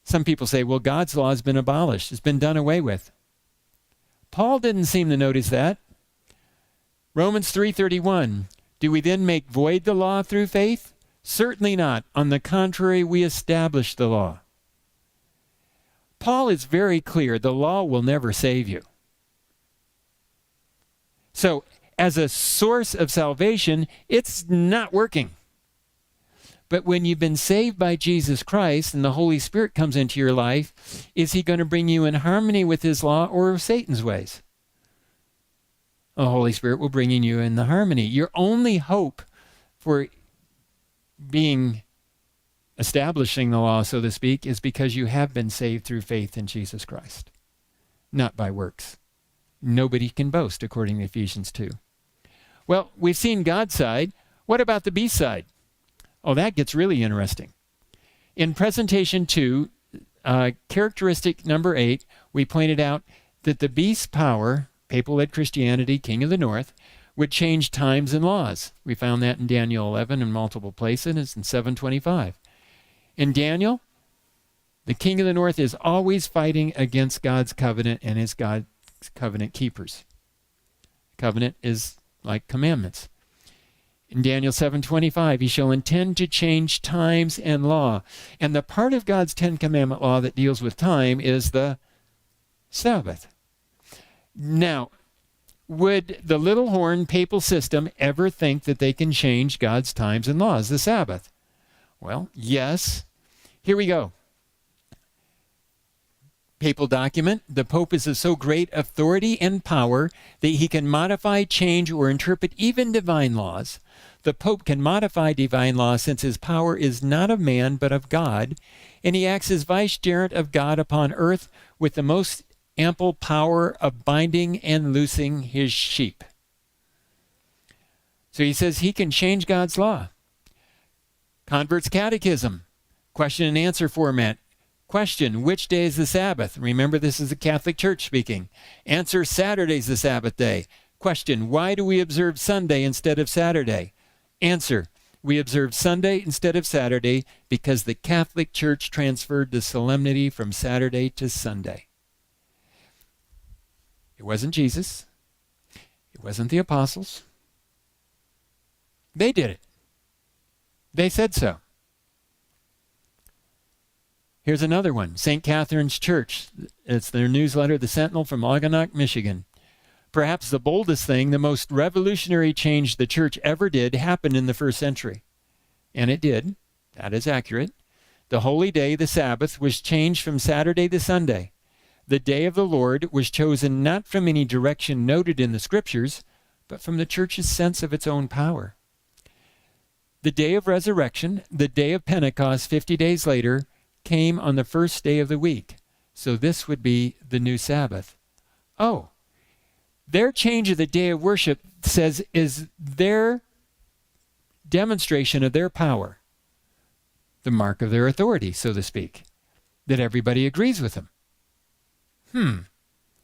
Some people say, well, God's law has been abolished. It's been done away with. Paul didn't seem to notice that. Romans 3:31, do we then make void the law through faith? Certainly not. On the contrary, we establish the law. Paul is very clear. The law will never save you. So, as a source of salvation, it's not working. But when you've been saved by Jesus Christ and the Holy Spirit comes into your life, is he going to bring you in harmony with his law or Satan's ways? The Holy Spirit will bring you in the harmony. Your only hope for establishing the law, so to speak, is because you have been saved through faith in Jesus Christ, not by works. Nobody can boast, according to Ephesians 2. Well, we've seen God's side. What about the beast side? Oh, that gets really interesting. In presentation 2, characteristic number 8, we pointed out that the beast's power, papal-led Christianity, king of the north, would change times and laws. We found that in Daniel 11 in multiple places. It's in 7:25. In Daniel, the king of the north is always fighting against God's covenant and his God's covenant keepers. Covenant is like commandments. In Daniel 7:25, he shall intend to change times and law. And the part of God's 10 Commandment law that deals with time is the Sabbath. Now, would the little horn papal system ever think that they can change God's times and laws, the Sabbath? Well, yes. Here we go. Papal document, the Pope is of so great authority and power that he can modify, change, or interpret even divine laws. The Pope can modify divine law since his power is not of man but of God, and he acts as vicegerent of God upon earth with the most ample power of binding and loosing his sheep. So he says he can change God's law. Convert's Catechism, question and answer format. Question, which day is the Sabbath? Remember, this is the Catholic Church speaking. Answer, Saturday's the Sabbath day. Question, why do we observe Sunday instead of Saturday? Answer, we observe Sunday instead of Saturday because the Catholic Church transferred the solemnity from Saturday to Sunday. It wasn't Jesus. It wasn't the apostles. They did it. They said so. Here's another one. St. Catherine's Church. It's their newsletter, The Sentinel, from Ogonock, Michigan. Perhaps the boldest thing, the most revolutionary change the church ever did happened in the first century. And it did. That is accurate. The holy day, the Sabbath, was changed from Saturday to Sunday. The day of the Lord was chosen not from any direction noted in the scriptures, but from the church's sense of its own power. The day of resurrection, the day of Pentecost 50 days later, came on the first day of the week. So this would be the new Sabbath. Oh, their change of the day of worship says is their demonstration of their power, the mark of their authority, so to speak, that everybody agrees with them.